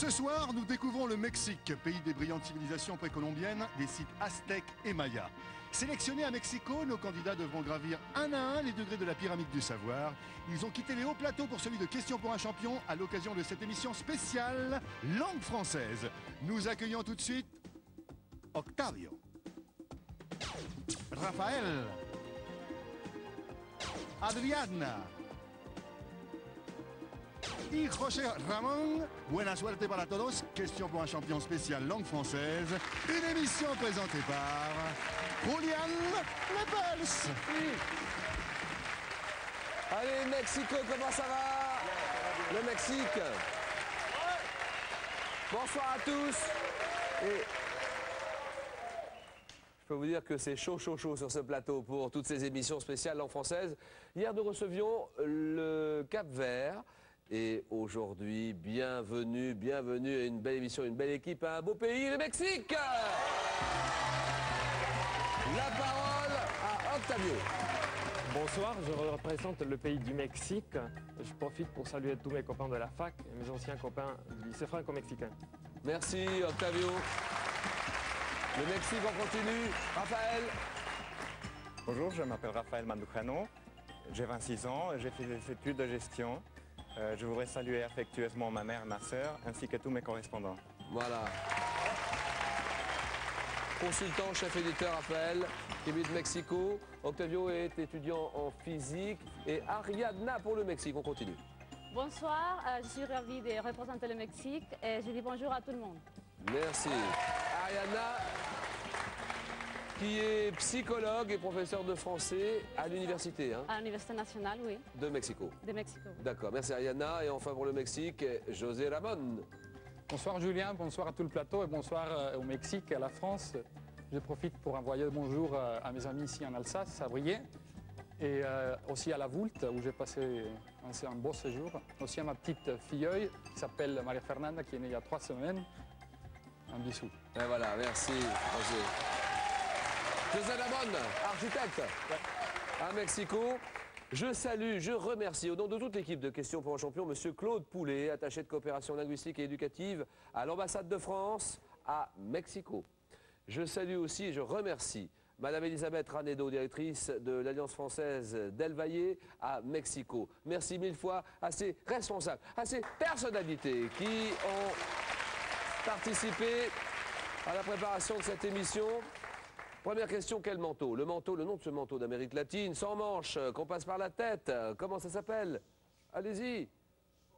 Ce soir, nous découvrons le Mexique, pays des brillantes civilisations précolombiennes, des sites aztèques et mayas. Sélectionnés à Mexico, nos candidats devront gravir un à un les degrés de la pyramide du savoir. Ils ont quitté les hauts plateaux pour celui de Questions pour un champion à l'occasion de cette émission spéciale langue française. Nous accueillons tout de suite Octavio, Rafael, Adriana y José Ramón. Buena suerte para todos. Question pour un champion spécial langue française. Une émission présentée par Julian Lepels. Oui. Allez, Mexico, comment ça va? Le Mexique. Bonsoir à tous. Et je peux vous dire que c'est chaud sur ce plateau pour toutes ces émissions spéciales langue française. Hier, nous recevions le Cap-Vert. Et aujourd'hui, bienvenue à une belle émission, une belle équipe, à un beau pays, le Mexique. La parole à Octavio. Bonsoir, je représente le pays du Mexique. Je profite pour saluer tous mes copains de la fac et mes anciens copains du lycée franco-mexicain. Merci Octavio. Le Mexique, on continue. Raphaël. Bonjour, je m'appelle Raphaël Mandujano, j'ai 26 ans, j'ai fait des études de gestion. Je voudrais saluer affectueusement ma mère et ma sœur, ainsi que tous mes correspondants. Voilà. Consultant, chef éditeur Raphaël, qui vit de Mexico. Octavio est étudiant en physique. Et Ariadna pour le Mexique, on continue. Bonsoir, je suis ravie de représenter le Mexique et je dis bonjour à tout le monde. Merci. Ariadna, qui est psychologue et professeur de français à l'université. À l'Université nationale, oui. De Mexico. De Mexico. D'accord, merci Ariadna. Et enfin pour le Mexique, José Ramón. Bonsoir Julien, bonsoir à tout le plateau et bonsoir au Mexique et à la France. Je profite pour envoyer bonjour à mes amis ici en Alsace, à Briey, et aussi à la Voulte où j'ai passé un beau séjour. Aussi à ma petite filleule qui s'appelle Maria Fernanda qui est née il y a 3 semaines. Un bisou. Et voilà, merci José. José Ramón, architecte à Mexico. Je salue, je remercie au nom de toute l'équipe de Questions pour un champion, monsieur Claude Poulet, attaché de coopération linguistique et éducative à l'ambassade de France à Mexico. Je salue aussi et je remercie madame Elisabeth Ranedo, directrice de l'Alliance française d'Elvaillé à Mexico. Merci mille fois à ces responsables, à ces personnalités qui ont participé à la préparation de cette émission. Première question, quel manteau? Le manteau, le nom de ce manteau d'Amérique latine, sans manches, qu'on passe par la tête, comment ça s'appelle? Allez-y.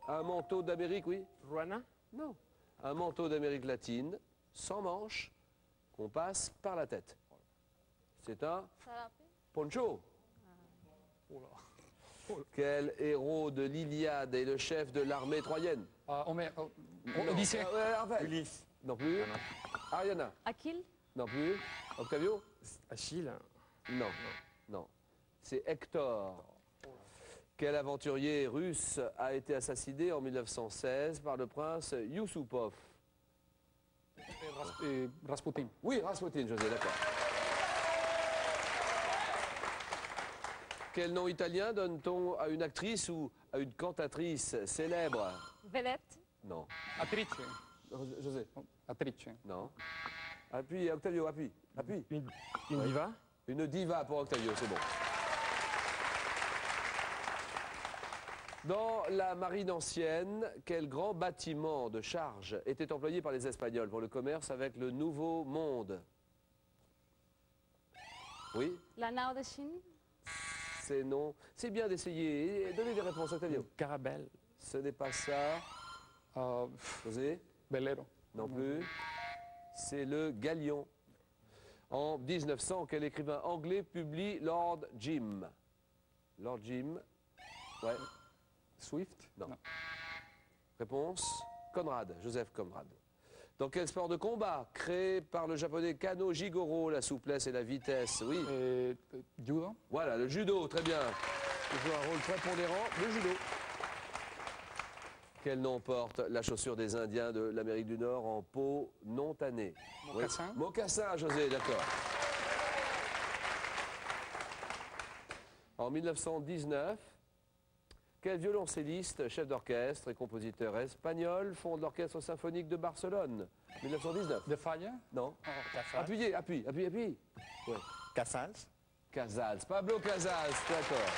Un manteau d'Amérique, oui? Ruana? Non. Un manteau d'Amérique latine, sans manches, qu'on passe par la tête. C'est un poncho. Quel héros de l'Iliade est le chef de l'armée troyenne? Odyssée. Ulysse. Non plus. Ariana? Achille? Non plus. Octavio? Achille? Non, non. C'est Hector. Quel aventurier russe a été assassiné en 1916 par le prince Yusupov? Rasputin. Oui, Rasputin, José, d'accord. Quel nom italien donne-t-on à une actrice ou à une cantatrice célèbre? Vedette? Non. Attrice. José? Attrice. Non. Appuie, Octavio, appuie. Appuie. Une diva? Une diva pour Octavio, c'est bon. Dans la marine ancienne, quel grand bâtiment de charge était employé par les Espagnols pour le commerce avec le Nouveau Monde? Oui? La nao de Chine? C'est non. C'est bien d'essayer. Donnez des réponses, Octavio. Carabelle? Ce n'est pas ça. José? Velero. Non plus. C'est le Galion. En 1900, quel écrivain anglais publie Lord Jim? Lord Jim. Ouais. Swift? Non. Réponse? Conrad, Joseph Conrad. Dans quel sport de combat, créé par le japonais Kano Jigoro, la souplesse et la vitesse? Oui. Judo? Voilà, le judo, très bien. Il joue un rôle prépondérant, le judo. Quel nom porte la chaussure des Indiens de l'Amérique du Nord en peau non tannée? Mocassin? Oui. Mocassin, José, d'accord. En 1919, Quel violoncelliste, chef d'orchestre et compositeur espagnol fonde l'Orchestre symphonique de Barcelone 1919. De Falla? Non. Casals. Appuyez, appuie. Ouais. Casals. Casals, Pablo Casals, d'accord.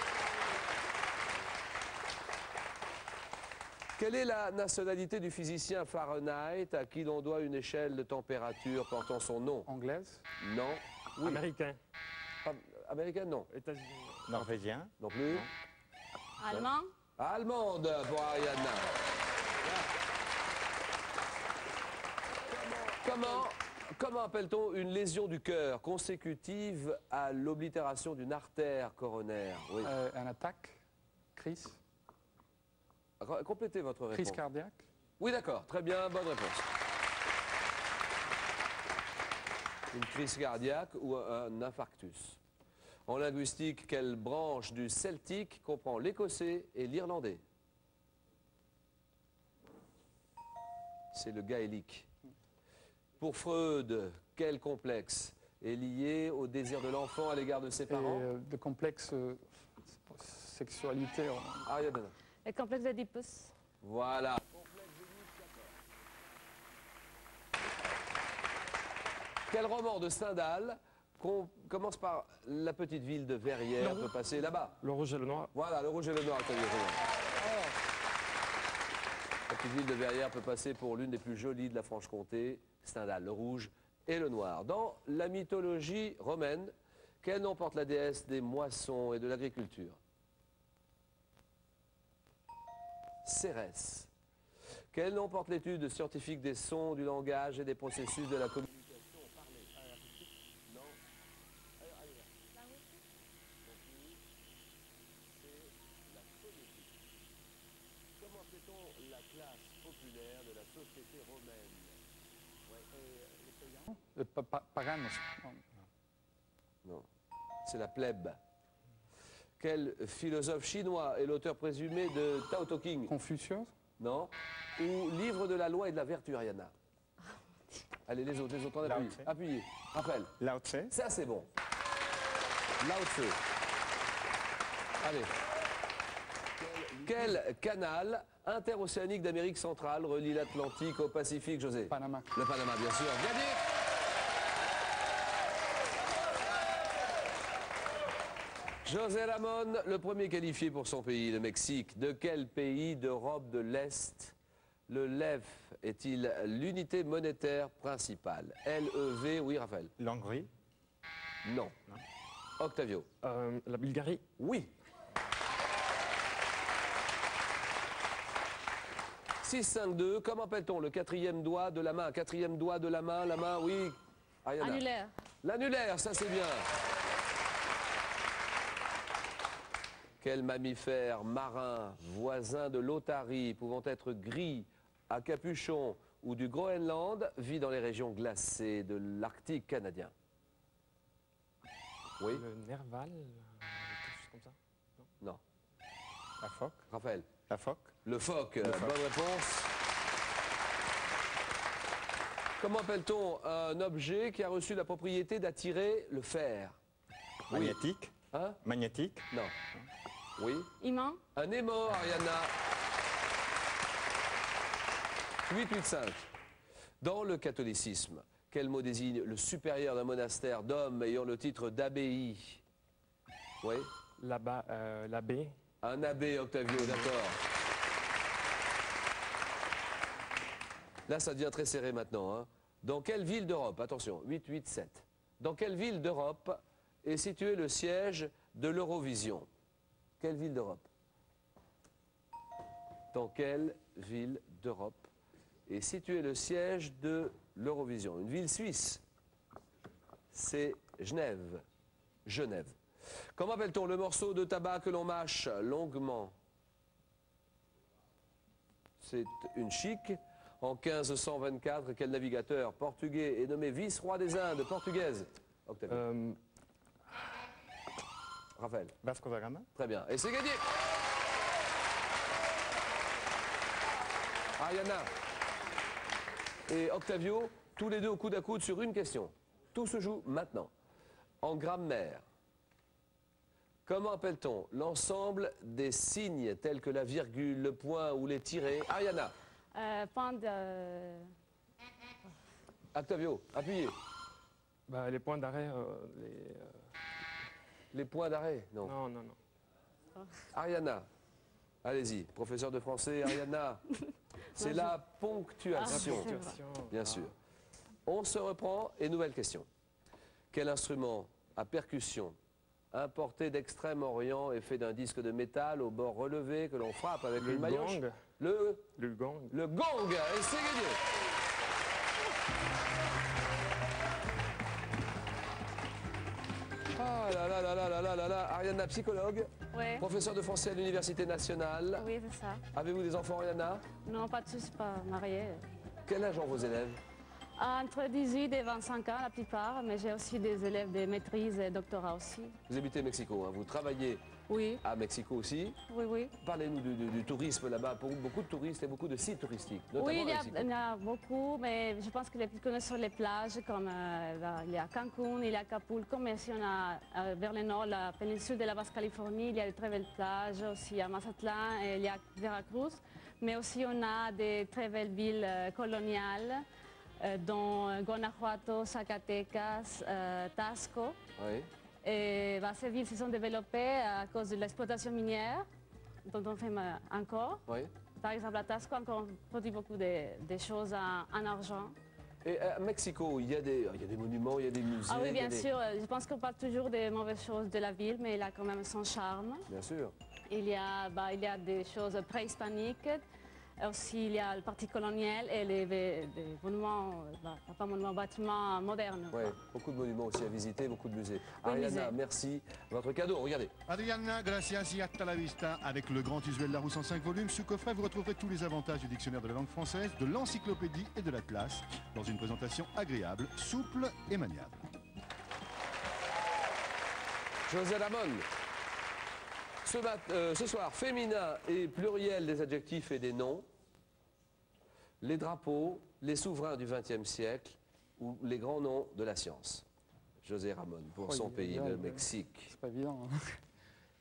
Quelle est la nationalité du physicien Fahrenheit à qui l'on doit une échelle de température portant son nom? Anglaise? Non. Oui. Américain. Américain, non. États-Unis. Norvégien. Non plus. Allemand. Allemande pour Ariana. Comment appelle-t-on une lésion du cœur consécutive à l'oblitération d'une artère coronaire? Oui. Un attaque? Crise? Complétez votre réponse. Crise cardiaque? Oui, d'accord. Très bien, bonne réponse. Une crise cardiaque ou un infarctus. En linguistique, quelle branche du celtique comprend l'écossais et l'irlandais? C'est le gaélique. Pour Freud, quel complexe est lié au désir de l'enfant à l'égard de ses parents? De complexe sexualité. Ariadne. Le complexe d'Oedipus. Voilà. Quel roman de Stendhal commence par la petite ville de Verrières peut passer là-bas? Le rouge et le noir. Voilà, le rouge et le noir. La petite ville de Verrières peut passer pour l'une des plus jolies de la Franche-Comté. Stendhal, le rouge et le noir. Dans la mythologie romaine, quel nom porte la déesse des moissons et de l'agriculture? Cérès. Quel nom porte l'étude scientifique des sons, du langage et des processus de la communication parlée? Non. C'est la phonétique. Comment appelait-on la classe populaire de la société romaine? Paganos. Non. C'est la plèbe. Quel philosophe chinois est l'auteur présumé de Tao Te Ching? Confucius? Non. Ou livre de la loi et de la vertu, Ariana? Allez, les autres en Lao appuyez. Tse. Appuyez. Rappel. Lao Tse. Ça, c'est bon. Lao Tse. Allez. Quel canal interocéanique d'Amérique centrale relie l'Atlantique au Pacifique, José? Panama. Le Panama, bien sûr. Gagné. José Ramon, le premier qualifié pour son pays, le Mexique. De quel pays d'Europe de l'Est le LEF est-il l'unité monétaire principale? LEV, oui, Raphaël? L'Hongrie. Non. Octavio? La Bulgarie. Oui. 6-5-2, comment appelle-t-on le quatrième doigt de la main? Quatrième doigt de la main, oui. Ariana. Annulaire. L'annulaire, ça c'est bien. Quel mammifère marin, voisin de l'Otarie, pouvant être gris, à capuchon ou du Groenland, vit dans les régions glacées de l'Arctique canadien? Oui? Le Nerval. Quelque chose comme ça. Non. La phoque. Raphaël? La phoque. Le phoque, bonne réponse. Comment appelle-t-on un objet qui a reçu la propriété d'attirer le fer? Oui. Magnétique. Hein? Magnétique. Non. Oui? Aimant. Un aimant, Ariana. 8-8-5. Dans le catholicisme, quel mot désigne le supérieur d'un monastère d'hommes ayant le titre d'abbaye? Oui? Là-bas, l'abbé. Un abbé, Octavio, d'accord. Là, ça devient très serré maintenant. Hein. Dans quelle ville d'Europe, attention, 8-8-7. Dans quelle ville d'Europe est situé le siège de l'Eurovision? Quelle ville d'Europe? Dans quelle ville d'Europe est situé le siège de l'Eurovision? Une ville suisse. C'est Genève. Genève. Comment appelle-t-on le morceau de tabac que l'on mâche longuement? C'est une chique. En 1524, quel navigateur portugais est nommé vice-roi des Indes portugaises? Octavio. Raphaël. Vasco da Gama. Très bien. Et c'est gagné. Ariana et Octavio, tous les deux au coude à coude sur une question. Tout se joue maintenant. En grammaire, Comment appelle-t-on l'ensemble des signes tels que la virgule, le point ou les tirets? Ariana. Point de... Octavio, appuyez. Bah, les points d'arrêt, Les points d'arrêt? Non. Non, non, non. Ariana. Allez-y, professeur de français, Ariana. C'est la ponctuation. Ah, c'est vrai. Bien sûr. On se reprend et nouvelle question. Quel instrument à percussion importé d'Extrême-Orient et fait d'un disque de métal au bord relevé que l'on frappe avec Le une maillotche? gong. Le gong. Le gong. Et c'est gagné. Ah là là là là là là là là. Ariana, psychologue, Oui, professeur de français à l'Université nationale. oui, c'est ça. Avez-vous des enfants, Ariana? Non, pas de soucis, pas mariée. Quel âge ont vos élèves? Entre 18 et 25 ans, la plupart, mais j'ai aussi des élèves de maîtrise et doctorat aussi. Vous habitez Mexico, hein. Vous travaillez Oui, à Mexico aussi. oui, oui. Parlez-nous du tourisme là-bas, beaucoup de touristes et beaucoup de sites touristiques, notamment Oui, à Mexico. il y a beaucoup, mais je pense que les plus connus sont les plages, comme il y a Cancun, il y a Acapulco, mais si on a vers le nord, la péninsule de la Basse-Californie, il y a de très belles plages, aussi à Mazatlan, et il y a Veracruz, mais aussi on a des très belles villes coloniales, dont Guanajuato, Zacatecas, Taxco. Oui. Et ces villes se sont développées à cause de l'exploitation minière, dont on fait encore. Oui. Par exemple, à Taxco, encore, on produit beaucoup de choses en argent. Et à Mexico, il y a des monuments, il y a des musées. Ah oui, il y a bien des- sûr. Je pense qu'on parle toujours des mauvaises choses de la ville, mais il a quand même son charme. Bien sûr. Il y a des choses préhispaniques. Aussi, il y a le parti colonial et des monuments, pas monuments, bâtiments modernes. Ouais, beaucoup de monuments aussi à visiter, beaucoup de musées. Oui, Ariana, musée. merci. Votre cadeau, regardez. Adriana, gracias y hasta la vista. Avec le grand Usuel Larousse en 5 volumes, ce coffret, vous retrouverez tous les avantages du dictionnaire de la langue française, de l'encyclopédie et de l'atlas, dans une présentation agréable, souple et maniable. José Ramon. Ce soir, féminin et pluriel des adjectifs et des noms, les drapeaux, les souverains du XXe siècle ou les grands noms de la science. José Ramon, pour son pays, le Mexique. C'est pas évident. Hein.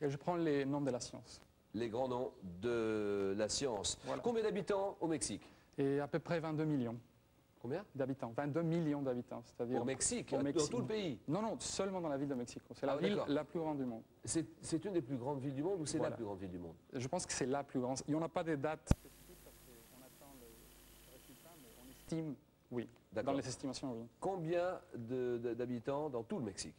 Et je prends les noms de la science. Les grands noms de la science. Voilà. Combien d'habitants au Mexique? Et à peu près 22 millions Combien? d'habitants. 22 millions d'habitants, c'est-à-dire... Au Mexique, au dans Mexique. tout le pays. Non, non, seulement dans la ville de Mexico. C'est la Ah, ville d'accord. la plus grande du monde. C'est une des plus grandes villes du monde ou c'est Voilà. la plus grande ville du monde? Je pense que c'est la plus grande. Il n'y en a pas de dates spécifiques parce qu'on attend le résultat, mais on estime, oui. D'accord. Dans les estimations, oui. Combien d'habitants dans tout le Mexique?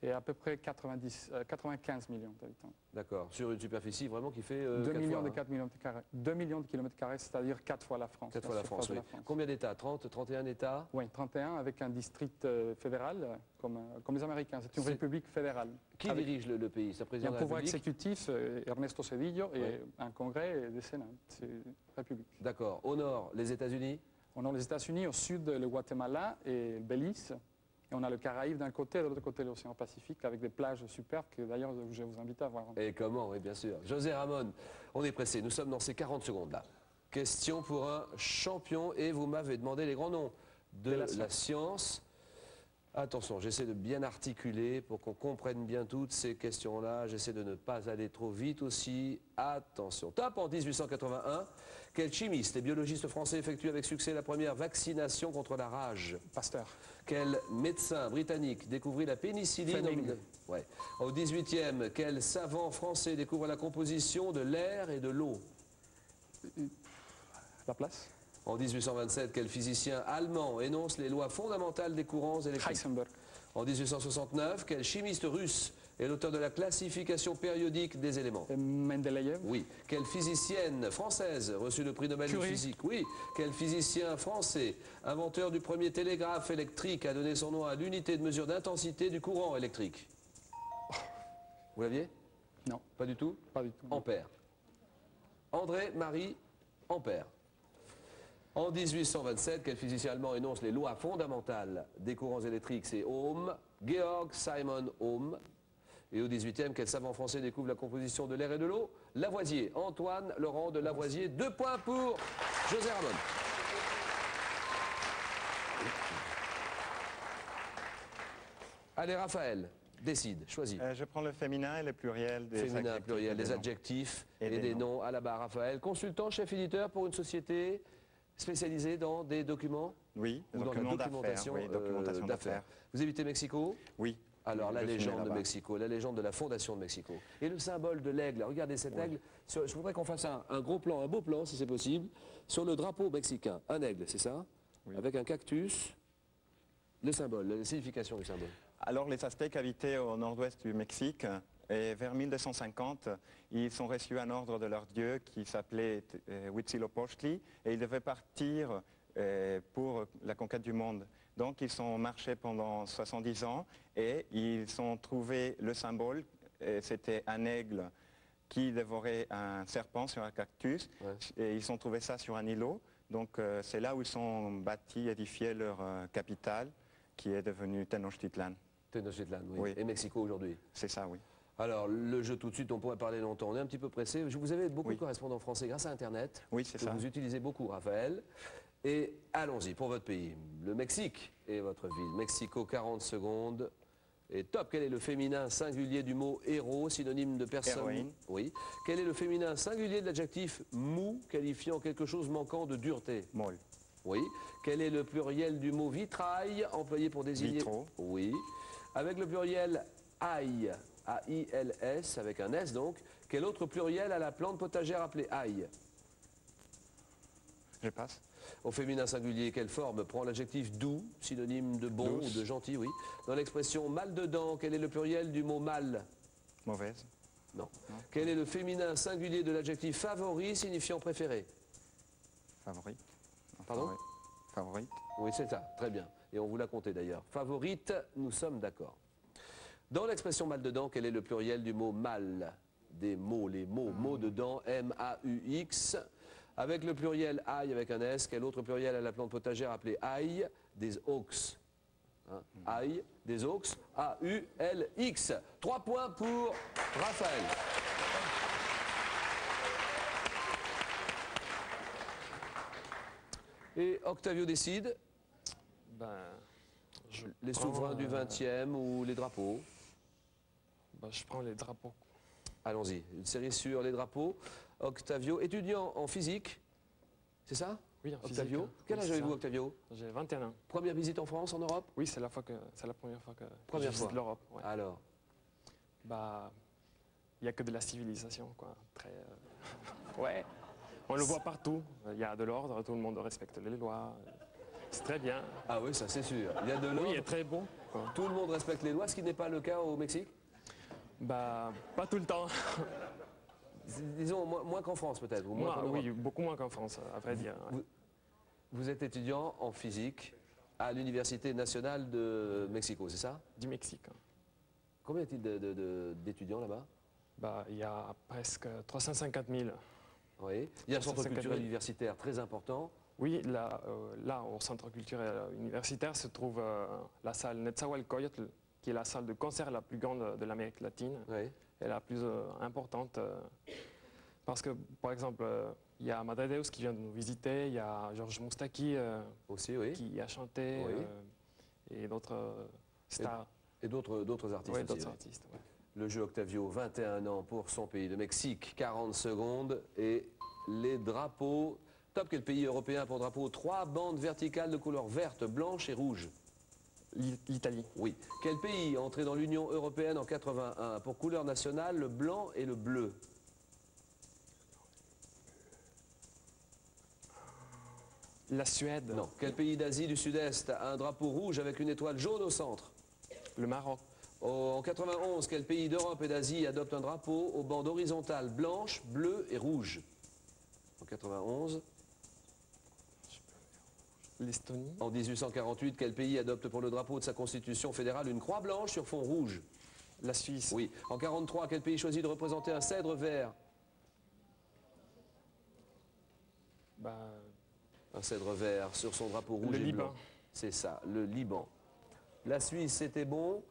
Et à peu près 95 millions d'habitants. D'accord. Sur une superficie vraiment qui fait 2 4 millions fois, de hein. 4 millions de carrés. 2 millions de kilomètres carrés, c'est-à-dire 4 fois la France. 4 fois la France, oui. Combien d'États? 30, 31 États? Oui, 31 avec un district fédéral, comme les Américains. C'est une C'est- république fédérale. Qui Avec- dirige le pays? Sa Il y a présidente un de la pouvoir République? exécutif, Ernesto Cedillo, et Ouais. un congrès et des sénats. C'est république. D'accord. Au nord, les États-Unis? On a les États-Unis, au sud le Guatemala et le Belize. Et on a le Caraïbe d'un côté et de l'autre côté l'océan Pacifique avec des plages superbes que d'ailleurs je vous invite à voir. Et comment? Oui, bien sûr. José Ramon, on est pressé. Nous sommes dans ces 40 secondes-là. Question pour un champion et vous m'avez demandé les grands noms de De la la science. Attention, j'essaie de bien articuler pour qu'on comprenne bien toutes ces questions-là. J'essaie de ne pas aller trop vite aussi. Attention. Top, en 1881, quel chimiste et biologiste français effectue avec succès la première vaccination contre la rage? Pasteur. Quel médecin britannique découvrit la pénicilline Fleming. Ouais. Au 18e, quel savant français découvre la composition de l'air et de l'eau? La place. En 1827, quel physicien allemand énonce les lois fondamentales des courants électriques? Heisenberg. En 1869, quel chimiste russe est l'auteur de la classification périodique des éléments? Et Mendeleïev. Oui. Quelle physicienne française reçut le prix Nobel de Curie. physique? Oui. Quel physicien français, inventeur du premier télégraphe électrique, a donné son nom à l'unité de mesure d'intensité du courant électrique? Vous l'aviez? Non, Pas du tout? pas du tout. Ampère. André-Marie Ampère. En 1827, quel physicien allemand énonce les lois fondamentales des courants électriques? C'est Ohm, Georg Simon Ohm. Et au 18e, quel savant français découvre la composition de l'air et de l'eau? Lavoisier. Antoine Laurent de Lavoisier. 2 points pour José Ramon. Allez, Raphaël, Décide, choisis. Je prends le féminin et le pluriel des Féminin, adjectifs pluriel, et des des noms. adjectifs Et et des des noms à la barre. Raphaël, consultant, chef éditeur pour une société spécialisée dans des documents Oui, ou dans la documents d'affaires. documentation, Oui, documentation d'affaires. Vous habitez Mexico? Oui. Alors, la Je suis né légende de là-bas. Mexico, la légende de la fondation de Mexico. Et le symbole de l'aigle, regardez cet aigle. Je voudrais qu'on fasse un gros plan, un beau plan, si c'est possible, sur le drapeau mexicain. Un aigle, c'est ça? Oui. Avec un cactus. Le symbole, la signification du symbole. Alors, les Aztèques habitaient au nord-ouest du Mexique et vers 1250, ils sont reçus un ordre de leur dieu qui s'appelait Huitzilopochtli et ils devaient partir pour la conquête du monde. Donc, ils sont marchés pendant 70 ans et ils ont trouvé le symbole, c'était un aigle qui dévorait un serpent sur un cactus et ils ont trouvé ça sur un îlot. Donc, c'est là où ils ont bâti, édifié leur capitale qui est devenue Tenochtitlan. Tenochtitlan, oui. Oui. Et Mexico aujourd'hui. C'est ça, oui. Alors, le jeu tout de suite, on pourrait parler longtemps. On est un petit peu pressé. Vous avez beaucoup de correspondants français grâce à Internet. Oui, c'est que ça. vous utilisez beaucoup, Raphaël. Et allons-y, pour votre pays. Le Mexique et votre ville. Mexico, 40 secondes. Et top, quel est le féminin singulier du mot héros, synonyme de personne? Héroïne. Oui. Quel est le féminin singulier de l'adjectif mou, qualifiant quelque chose manquant de dureté? Molle. Oui. Quel est le pluriel du mot vitrail, employé pour désigner... Vitraux. Oui. Avec le pluriel ail, A-I-L-S, avec un S donc, quel autre pluriel a la plante potagère appelée ail? Je passe. Au féminin singulier, quelle forme prend l'adjectif doux, synonyme de bon Douce. ou de gentil, oui. Dans l'expression mal dedans, quel est le pluriel du mot mal? Mauvaise. Non. Quel est le féminin singulier de l'adjectif favori, signifiant préféré? Favorite. Non, Pardon? Favorite. Oui, c'est ça, très bien. Et on vous l'a compté d'ailleurs. Favorite, nous sommes d'accord. Dans l'expression mal dedans, quel est le pluriel du mot mal? Des mots, les mots, mots dedans, M-A-U-X. Avec le pluriel ail avec un S, quel autre pluriel à la plante potagère appelée ail? Des aux. Hein? Ail, des aux, A-U-L-X. 3 points pour Raphaël. Et Octavio décide. Ben, je Les prends, souverains du 20e ou les drapeaux? ben, je prends les drapeaux. Allons-y, une série sur les drapeaux. Octavio, étudiant en physique, c'est ça? Oui, en physique. Octavio, quel âge Oui, c'est avez-vous, ça. Octavio? J'ai 21 ans. Première visite en France, en Europe? Oui, c'est la première fois que Première je visite fois. l'Europe. Ouais. Alors, Bah, il n'y a que de la civilisation, quoi. Très, ouais, on le voit partout. Il y a de l'ordre, tout le monde respecte les lois. C'est très bien. ah oui, ça c'est sûr. Il y a de Oui, l'ordre, il est très beau, quoi. tout le monde respecte les lois, ce qui n'est pas le cas au Mexique? Bah, pas tout le temps. Disons, moins qu'en France peut-être, ou moins Moi, qu'en Europe. oui, beaucoup moins qu'en France, à vrai dire. Ouais. Vous êtes étudiant en physique à l'Université nationale de Mexico, c'est ça? Du Mexique. Hein. Combien y a-t-il d'étudiants là-bas? Bah, il y a presque 350 000. Oui. Il y a un centre 350 000. culturel universitaire très important. Oui, là, au centre culturel universitaire se trouve la salle Netzahualcoyotl, qui est la salle de concert la plus grande de l'Amérique latine Oui. et la plus importante. Parce que, par exemple, il y a Madredeus qui vient de nous visiter, il y a Georges Moustaki Aussi, oui. qui a chanté, Oui. et d'autres stars. Et d'autres artistes Oui, aussi. d'autres oui. artistes. Ouais. Le jeu Octavio, 21 ans pour son pays, le Mexique, 40 secondes. Et les drapeaux. Top, quel pays européen pour drapeau? 3 bandes verticales de couleur verte, blanche et rouge. L'Italie. Oui. Quel pays est entré dans l'Union européenne en 81? Pour couleur nationale, le blanc et le bleu. La Suède. Non. Quel pays d'Asie du Sud-Est a un drapeau rouge avec une étoile jaune au centre? Le Maroc. En 91, quel pays d'Europe et d'Asie adopte un drapeau aux bandes horizontales blanches, bleues et rouges? En 91. L'Estonie. En 1848, quel pays adopte pour le drapeau de sa constitution fédérale une croix blanche sur fond rouge? La Suisse. Oui. En 43, quel pays choisit de représenter un cèdre vert? Bah, Un cèdre vert sur son drapeau rouge Le et Liban. blanc. C'est ça, le Liban. La Suisse, c'était bon.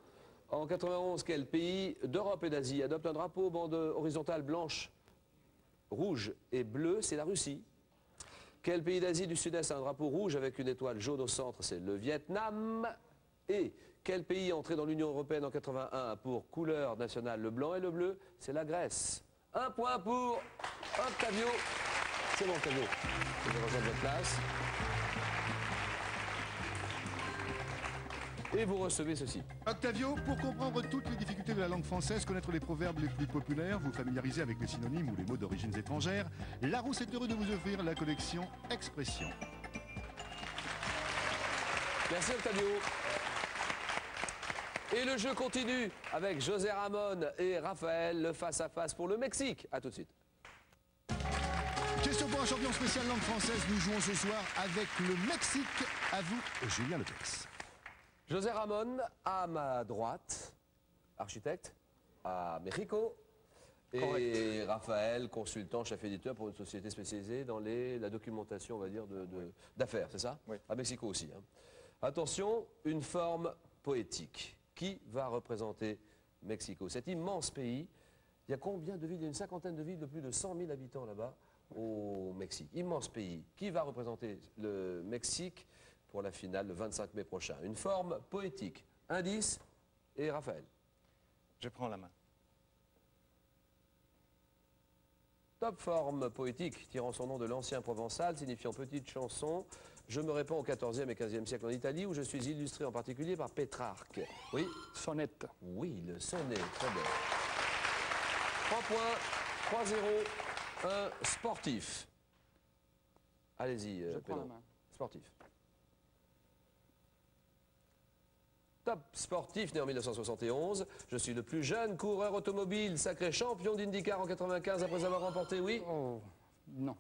En 91, quel pays d'Europe et d'Asie adopte un drapeau aux bandes horizontales blanches, rouges et bleues? C'est la Russie. Quel pays d'Asie du Sud-Est a un drapeau rouge avec une étoile jaune au centre? C'est le Vietnam. Et Quel pays est entré dans l'Union européenne en 81 pour couleur nationale le blanc et le bleu? C'est la Grèce. 1 point pour Octavio. C'est bon, Octavio. Vous pouvez rejoindre votre place. Et vous recevez ceci. Octavio, pour comprendre toutes les difficultés de la langue française, connaître les proverbes les plus populaires, vous familiariser avec les synonymes ou les mots d'origines étrangères, Larousse est heureux de vous offrir la collection Expression. Merci Octavio. Et le jeu continue avec José Ramon et Raphaël, le face-à-face pour le Mexique. A tout de suite. Question pour un champion spécial langue française. Nous jouons ce soir avec le Mexique. À vous, Julien Lepers. José Ramon, à ma droite, architecte, à Mexico. Et correct. Raphaël, consultant, chef éditeur pour une société spécialisée dans la documentation, on va dire, d'affaires, c'est ça? Oui. À Mexico aussi. Hein. Attention, une forme poétique. Qui va représenter Mexico? Cet immense pays, il y a combien de villes? Il y a une cinquantaine de villes de plus de 100 000 habitants là-bas au Mexique. Immense pays. Qui va représenter le Mexique pour la finale le 25 mai prochain? Une forme poétique. Indice et Raphaël. Je prends la main. Top forme poétique, tirant son nom de l'ancien provençal, signifiant petite chanson. Je me répands au XIVe et XVe siècle en Italie, où je suis illustré en particulier par Pétrarque. Oui? Sonnette. Oui, le sonnet, très bien. 3 points, 3-0, 1 sportif. Allez-y, Je prends la Pénon. main. Sportif. Top sportif, né en 1971. Je suis le plus jeune coureur automobile, sacré champion d'IndyCar en 95 après avoir remporté, oui. Oh, non.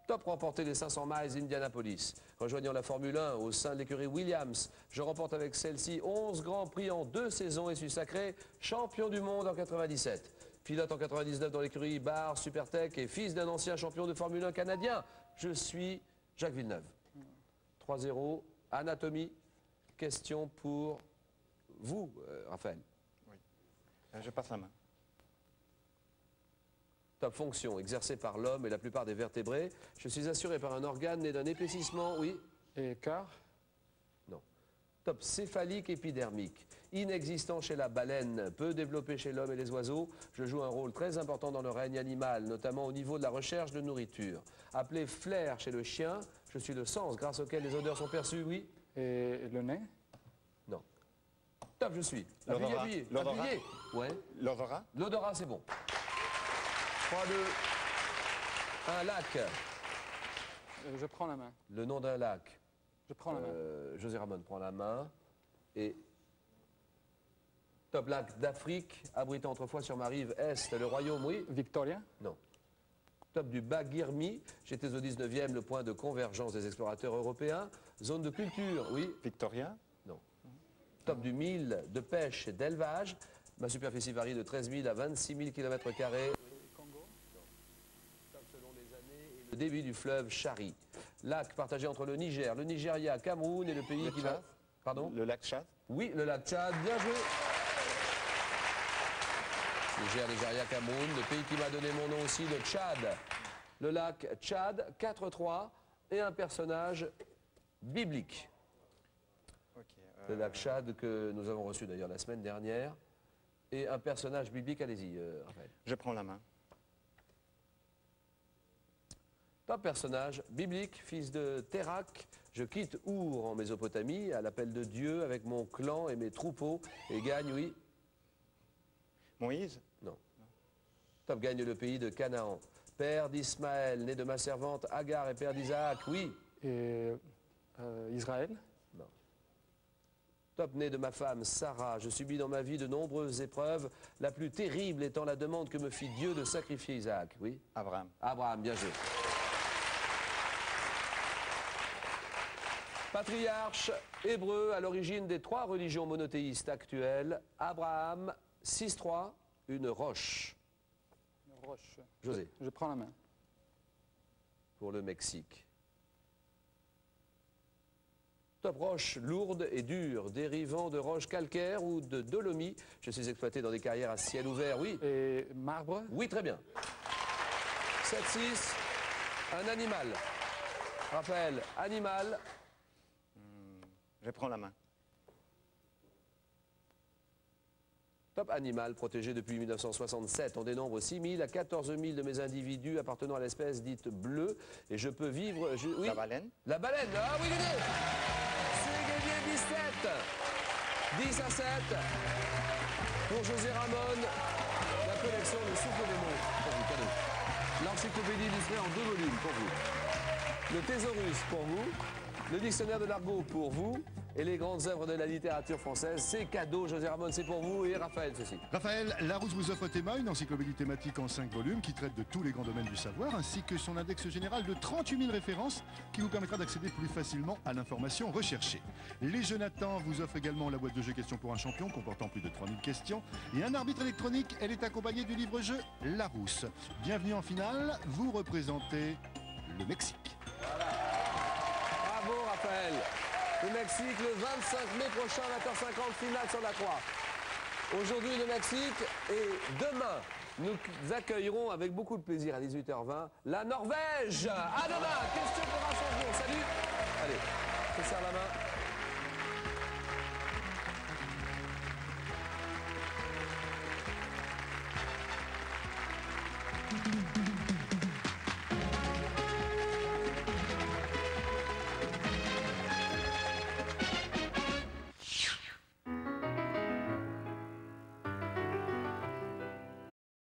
Top remporté les 500 miles Indianapolis. Rejoignant la Formule 1 au sein de l'écurie Williams, je remporte avec celle-ci 11 grands prix en 2 saisons et suis sacré champion du monde en 97. Pilote en 99 dans l'écurie Bar Supertech et fils d'un ancien champion de Formule 1 canadien. Je suis Jacques Villeneuve. 3-0, anatomie. Question pour vous, Raphaël. Oui. Je passe la main. Top fonction exercée par l'homme et la plupart des vertébrés. Je suis assuré par un organe né d'un épaississement, oui. Et cœur? Non. Top céphalique épidermique. Inexistant chez la baleine, peu développé chez l'homme et les oiseaux. Je joue un rôle très important dans le règne animal, notamment au niveau de la recherche de nourriture. Appelé flair chez le chien, je suis le sens grâce auquel les odeurs sont perçues, oui. Et le nez? Non. Top, je suis. L'odorat. Appuyez. L'odorat. Appuyez. Ouais. L'odorat. L'odorat, c'est bon. 3-2. Un lac. Je prends la main. Le nom d'un lac. Je prends la main. José Ramon prend la main. Et top lac d'Afrique, abritant autrefois sur ma rive est le royaume, oui. Victoria? Non. Top du Baguirmi, j'étais au 19e, le point de convergence des explorateurs européens. Zone de culture, oui. Victoria. Non. Top du mille de pêche et d'élevage. Ma superficie varie de 13 000 à 26 000 km². Congo? Non. Top selon les années et le débit du fleuve Chari. Lac partagé entre le Niger, le Nigeria, Cameroun et le pays qui va... Pardon? Le lac Tchad. Oui, le lac Tchad, bien joué. Niger, Nigeria, Cameroun, le pays qui m'a donné mon nom aussi, le Tchad. Le lac Tchad, 4-3, et un personnage biblique. Okay, Le lac Tchad que nous avons reçu d'ailleurs la semaine dernière. Et un personnage biblique, allez-y, Raphaël. Je prends la main. Top personnage biblique, fils de Térak. Je quitte Our en Mésopotamie à l'appel de Dieu avec mon clan et mes troupeaux et gagne, oui. Moïse. Non. Top gagne le pays de Canaan. Père d'Ismaël, né de ma servante Agar et père d'Isaac, oui. Et Israël? Non. Top né de ma femme Sarah. Je subis dans ma vie de nombreuses épreuves, la plus terrible étant la demande que me fit Dieu de sacrifier Isaac, oui. Abraham. Abraham, bien joué. Patriarche hébreu à l'origine des 3 religions monothéistes actuelles. Abraham, 6-3, une roche. Une roche. José. Je prends la main. Pour le Mexique. Top roche lourde et dure, dérivant de roches calcaires ou de dolomie. Je suis exploité dans des carrières à ciel ouvert, oui. Et marbre? Oui, très bien. 7-6, un animal. Raphaël, animal. Je prends la main. Top Animal, protégé depuis 1967. On dénombre 6 000 à 14 000 de mes individus appartenant à l'espèce dite bleue. Et je peux vivre... oui. La baleine. La baleine. Ah oui, l'idée. C'est gagné 17. 10 à 7. Pour José Ramon, la collection de Souffle des mots. Pour vous, cadeau. L'encyclopédie illustrée en 2 volumes pour vous. Le thésaurus pour vous. Le dictionnaire de l'argot pour vous. Et les grandes œuvres de la littérature française, c'est cadeau. José Ramon, c'est pour vous. Et Raphaël, ceci. Raphaël, Larousse vous offre Théma, une encyclopédie thématique en 5 volumes qui traite de tous les grands domaines du savoir, ainsi que son index général de 38 000 références qui vous permettra d'accéder plus facilement à l'information recherchée. Les Jonathan vous offrent également la boîte de jeu Questions pour un champion comportant plus de 3000 questions et un arbitre électronique. Elle est accompagnée du livre-jeu Larousse. Bienvenue en finale, vous représentez le Mexique. Voilà. Bravo Raphaël. Le Mexique, le 25 mai prochain, 20h50, finale sur la Croix. Aujourd'hui, le Mexique, et demain, nous accueillerons avec beaucoup de plaisir à 18h20 la Norvège. À demain. Question pour un champion. Salut. Allez, je te serre la main.